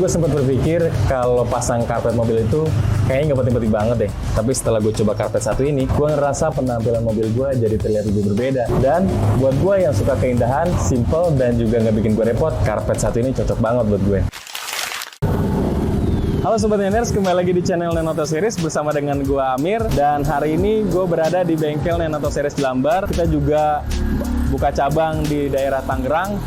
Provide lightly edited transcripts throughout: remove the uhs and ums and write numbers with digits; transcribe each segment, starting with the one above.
gue sempat berpikir kalau pasang karpet mobil itu kayaknya nggak penting-penting banget deh. Tapi setelah gue coba karpet satu ini, gue ngerasa penampilan mobil gue jadi terlihat lebih berbeda. Dan buat gue yang suka keindahan, simple, dan juga nggak bikin gue repot, karpet satu ini cocok banget buat gue. Halo Sobat Neners, kembali lagi di channel Nenoto Series bersama dengan gue Amir. Dan hari ini gue berada di bengkel Nenoto Series di Lambar. Kita juga buka cabang di daerah Tangerang.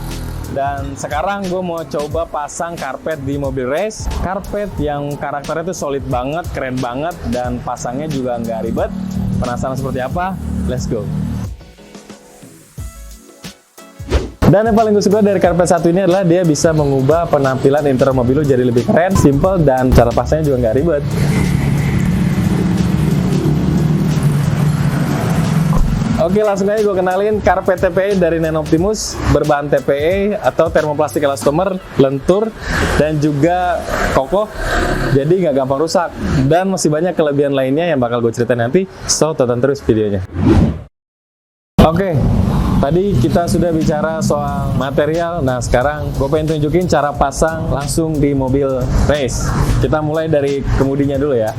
Dan sekarang gue mau coba pasang karpet di mobil race. Karpet yang karakternya tuh solid banget, keren banget, dan pasangnya juga nggak ribet. Penasaran seperti apa? Let's go! Dan yang paling gue suka dari karpet satu ini adalah dia bisa mengubah penampilan interior mobil lu jadi lebih keren, simple, dan cara pasangnya juga nggak ribet. Oke, langsung aja gue kenalin karpet TPE dari Nenoptimus, berbahan TPE atau termoplastik elastomer, lentur, dan juga kokoh, jadi nggak gampang rusak. Dan masih banyak kelebihan lainnya yang bakal gue ceritain nanti, so tonton terus videonya. Oke, tadi kita sudah bicara soal material. Nah, sekarang gue pengen tunjukin cara pasang langsung di mobil race. Kita mulai dari kemudinya dulu ya.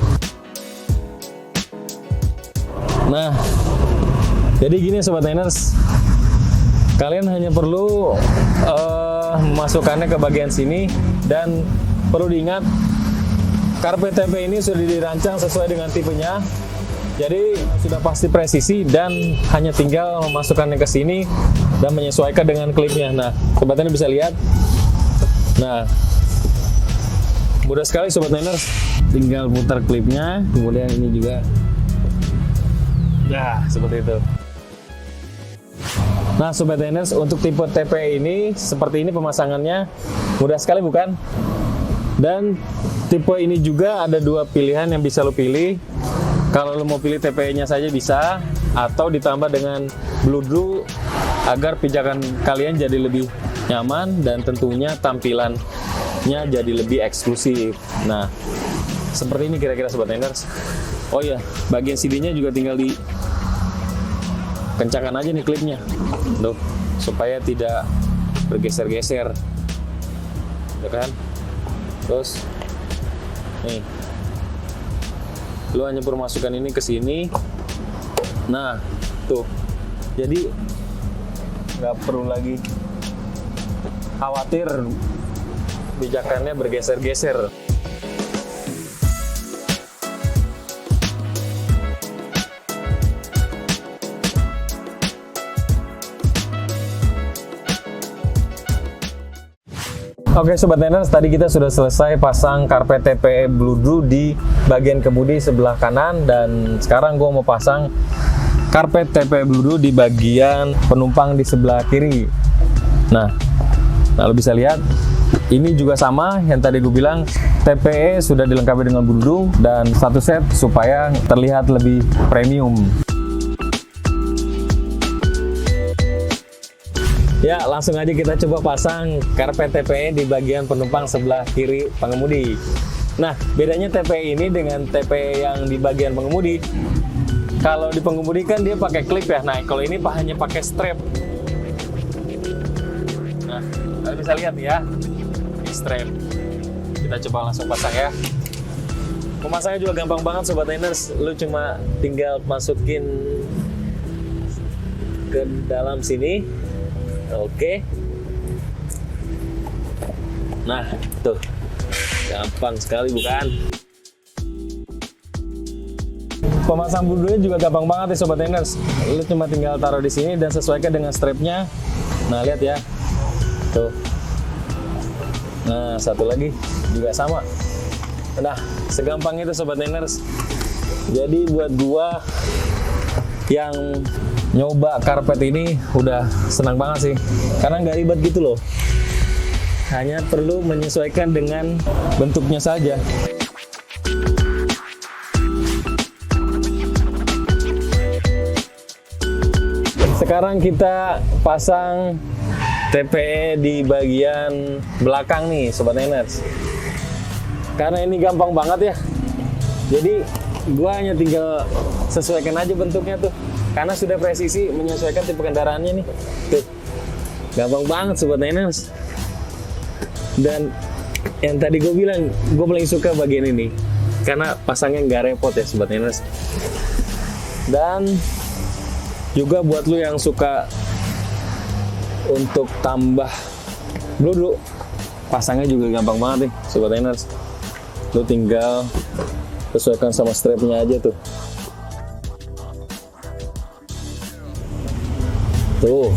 Nah, jadi gini Sobat Niners, kalian hanya perlu memasukkannya ke bagian sini. Dan perlu diingat, karpet TPE ini sudah dirancang sesuai dengan tipenya. Jadi sudah pasti presisi dan hanya tinggal memasukkannya ke sini dan menyesuaikan dengan klipnya. Nah, Sobat Niners bisa lihat. Nah, mudah sekali Sobat Niners, tinggal putar klipnya, kemudian ini juga. Ya, seperti itu. Nah, Sobat Niners, untuk tipe TPE ini seperti ini pemasangannya, mudah sekali bukan? Dan tipe ini juga ada dua pilihan yang bisa lo pilih. Kalau lo mau pilih TPE-nya saja bisa, atau ditambah dengan bludru agar pijakan kalian jadi lebih nyaman dan tentunya tampilannya jadi lebih eksklusif. Nah, seperti ini kira-kira Sobat Niners. Oh iya, bagian CD-nya juga tinggal di kencangkan aja nih klipnya, tuh, supaya tidak bergeser-geser, ya kan? Terus, nih. Lu hanya perlu masukkan ini ke sini. Nah, tuh. Jadi nggak perlu lagi khawatir pijakannya bergeser-geser. Oke Sobat Niners, tadi kita sudah selesai pasang karpet TPE bludru di bagian kemudi sebelah kanan. Dan sekarang gue mau pasang karpet TPE bludru di bagian penumpang di sebelah kiri. Nah, lo bisa lihat, ini juga sama yang tadi gue bilang, TPE sudah dilengkapi dengan bludru dan satu set supaya terlihat lebih premium. Ya, langsung aja kita coba pasang karpet TPE di bagian penumpang sebelah kiri pengemudi. Nah, bedanya TPE ini dengan TPE yang di bagian pengemudi. Kalau di pengemudi kan dia pakai klip ya. Nah, kalau ini hanya pakai strap. Nah, kalian bisa lihat ya, ini strap. Kita coba langsung pasang ya. Pemasangnya juga gampang banget Sobat Niners. Lu cuma tinggal masukin ke dalam sini. Oke. Nah, tuh. Gampang sekali bukan? Pemasang bludrunya juga gampang banget ya Sobat Niners. Lu cuma tinggal taruh di sini dan sesuaikan dengan strapnya. Nah, lihat ya. Tuh. Nah, satu lagi juga sama. Nah, segampang itu Sobat Niners. Jadi buat gua yang nyoba karpet ini udah senang banget sih, karena nggak ribet gitu loh, hanya perlu menyesuaikan dengan bentuknya saja. Sekarang kita pasang TPE di bagian belakang nih Sobat Niners, karena ini gampang banget ya, jadi gua hanya tinggal sesuaikan aja bentuknya tuh. Karena sudah presisi menyesuaikan tipe kendaraannya nih. Tuh. Gampang banget Sobat Niners. Dan yang tadi gue bilang, gue paling suka bagian ini karena pasangnya nggak repot ya Sobat Niners. Dan juga buat lu yang suka untuk tambah bludru, pasangnya juga gampang banget nih Sobat Niners. Lu tinggal sesuaikan sama strapnya aja tuh. Tuh,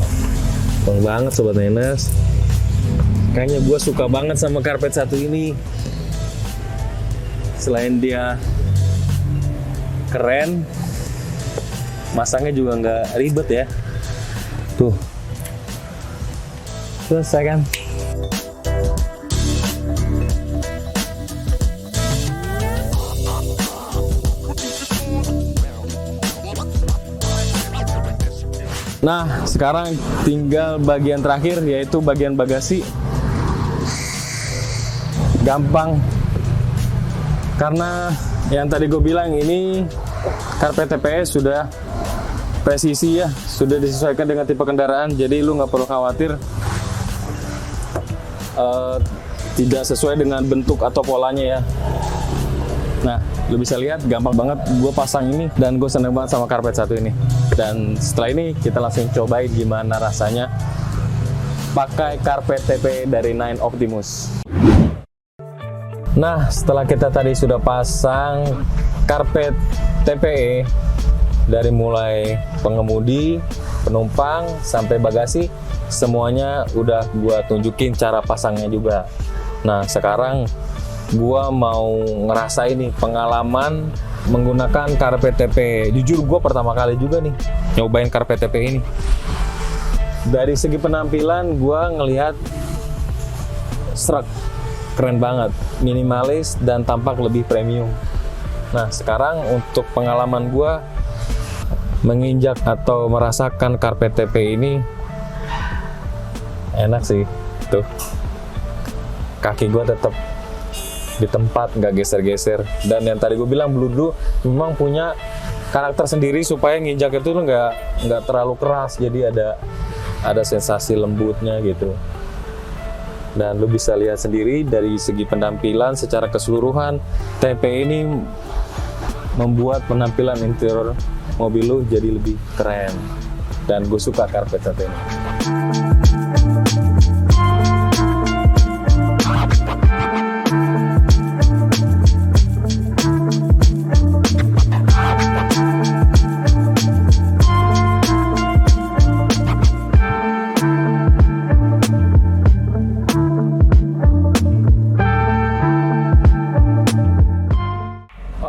gampang banget Sobat Niners. Kayaknya gue suka banget sama karpet satu ini. Selain dia keren, masangnya juga nggak ribet ya. Tuh, selesai kan? Nah, sekarang tinggal bagian terakhir, yaitu bagian bagasi. Gampang, karena yang tadi gue bilang ini karpet TPE sudah presisi ya, sudah disesuaikan dengan tipe kendaraan, jadi lu nggak perlu khawatir tidak sesuai dengan bentuk atau polanya ya. Nah, lu bisa lihat gampang banget gue pasang ini, dan gue seneng banget sama karpet satu ini. Dan setelah ini kita langsung cobain gimana rasanya pakai karpet TPE dari Nine Optimus. Nah, setelah kita tadi sudah pasang karpet TPE dari mulai pengemudi, penumpang, sampai bagasi, semuanya udah gua tunjukin cara pasangnya juga. Nah, sekarang gua mau ngerasain nih pengalaman menggunakan karpet TPE. Jujur gua pertama kali juga nih nyobain karpet TPE ini. Dari segi penampilan gua ngelihat srek, keren banget, minimalis dan tampak lebih premium. Nah, sekarang untuk pengalaman gua menginjak atau merasakan karpet TPE ini enak sih. Tuh, kaki gua tetap di tempat, nggak geser-geser. Dan yang tadi gue bilang, bludru memang punya karakter sendiri supaya nginjak itu nggak terlalu keras, jadi ada sensasi lembutnya gitu. Dan lu bisa lihat sendiri dari segi penampilan secara keseluruhan, TPE ini membuat penampilan interior mobil lu jadi lebih keren. Dan gue suka karpet satu ini.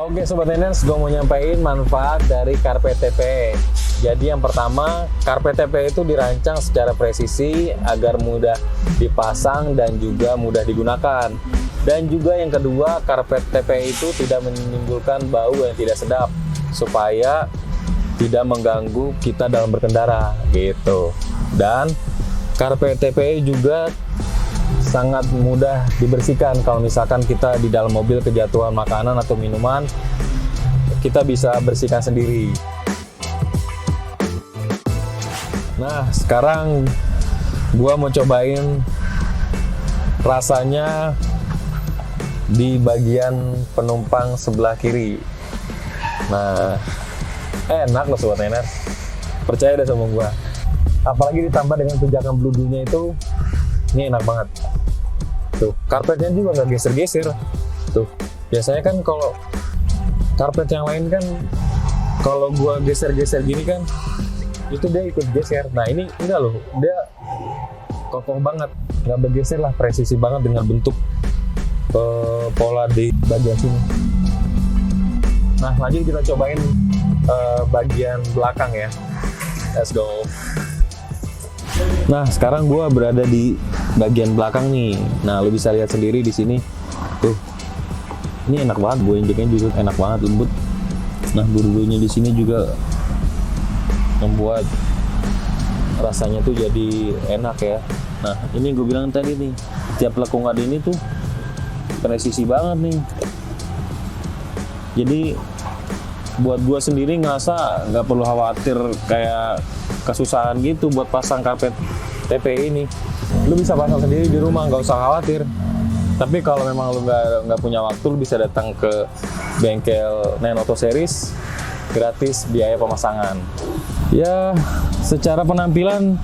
Oke Sobat Niners, gue mau nyampein manfaat dari karpet TPE. Jadi yang pertama, karpet TPE itu dirancang secara presisi agar mudah dipasang dan juga mudah digunakan. Dan juga yang kedua, karpet TPE itu tidak menimbulkan bau yang tidak sedap, supaya tidak mengganggu kita dalam berkendara gitu. Dan karpet TPE juga sangat mudah dibersihkan. Kalau misalkan kita di dalam mobil kejatuhan makanan atau minuman, kita bisa bersihkan sendiri. Nah, sekarang gua mau cobain rasanya di bagian penumpang sebelah kiri. Nah, enak loh Sobat Niners, percaya deh sama gua. Apalagi ditambah dengan tunjakan bludunya itu, ini enak banget. Tuh, karpetnya juga nggak geser-geser. Tuh, biasanya kan kalau karpet yang lain kan, kalau gua geser-geser gini kan, itu dia ikut geser. Nah, ini enggak loh, dia kokoh banget, nggak bergeser lah, presisi banget dengan bentuk pola di bagian sini. Nah, lanjut kita cobain bagian belakang ya. Let's go. Nah, sekarang gue berada di bagian belakang nih. Nah, lo bisa lihat sendiri di sini. Tuh, ini enak banget. Gue injeknya juga enak banget, lembut. Nah, bulu-bulunya di sini juga membuat rasanya tuh jadi enak ya. Nah, ini gue bilang tadi nih, tiap lekungan ini tuh presisi banget nih. Jadi buat gue sendiri ngerasa nggak perlu khawatir kayak kesusahan gitu buat pasang karpet TPE ini. Lu bisa pasang sendiri di rumah, nggak usah khawatir. Tapi kalau memang lu nggak punya waktu, lu bisa datang ke bengkel Nine Auto Series, gratis biaya pemasangan. Ya, secara penampilan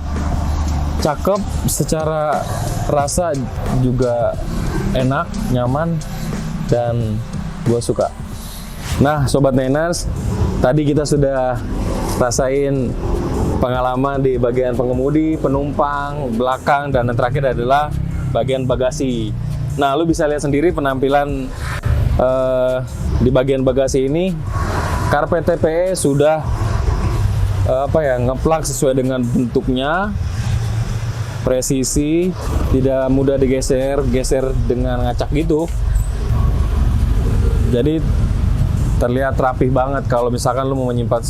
cakep, secara rasa juga enak, nyaman, dan gue suka. Nah, Sobat Niners, tadi kita sudah rasain pengalaman di bagian pengemudi, penumpang, belakang, dan yang terakhir adalah bagian bagasi. Nah, lu bisa lihat sendiri penampilan di bagian bagasi ini. Karpet TPE sudah ngeplak sesuai dengan bentuknya, presisi, tidak mudah geser dengan ngacak gitu. Jadi terlihat rapih banget kalau misalkan lu mau menyimpan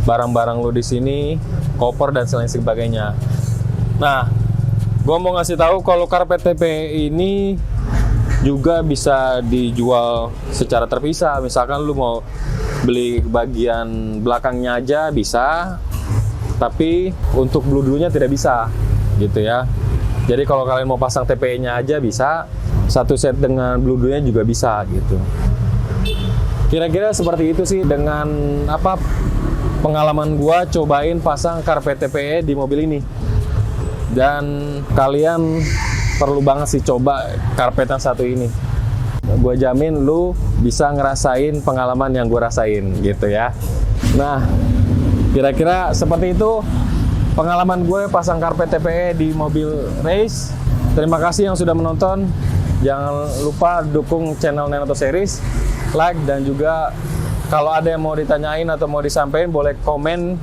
barang-barang lu di sini, koper dan lain sebagainya. Nah, gua mau ngasih tahu kalau karpet TPE ini juga bisa dijual secara terpisah. Misalkan lu mau beli bagian belakangnya aja bisa, tapi untuk bludrunya tidak bisa gitu ya. Jadi kalau kalian mau pasang TPE-nya aja bisa, satu set dengan bludrunya juga bisa gitu. Kira-kira seperti itu sih dengan pengalaman gua cobain pasang karpet TPE di mobil ini. Dan kalian perlu banget sih coba karpet yang satu ini. Gue jamin lu bisa ngerasain pengalaman yang gue rasain gitu ya. Nah, kira-kira seperti itu pengalaman gue pasang karpet TPE di mobil race. Terima kasih yang sudah menonton. Jangan lupa dukung channel Nine Auto Series, like, dan juga kalau ada yang mau ditanyain atau mau disampaikan boleh komen,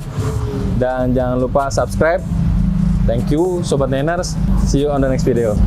dan jangan lupa subscribe. Thank you Sobat Niners, see you on the next video.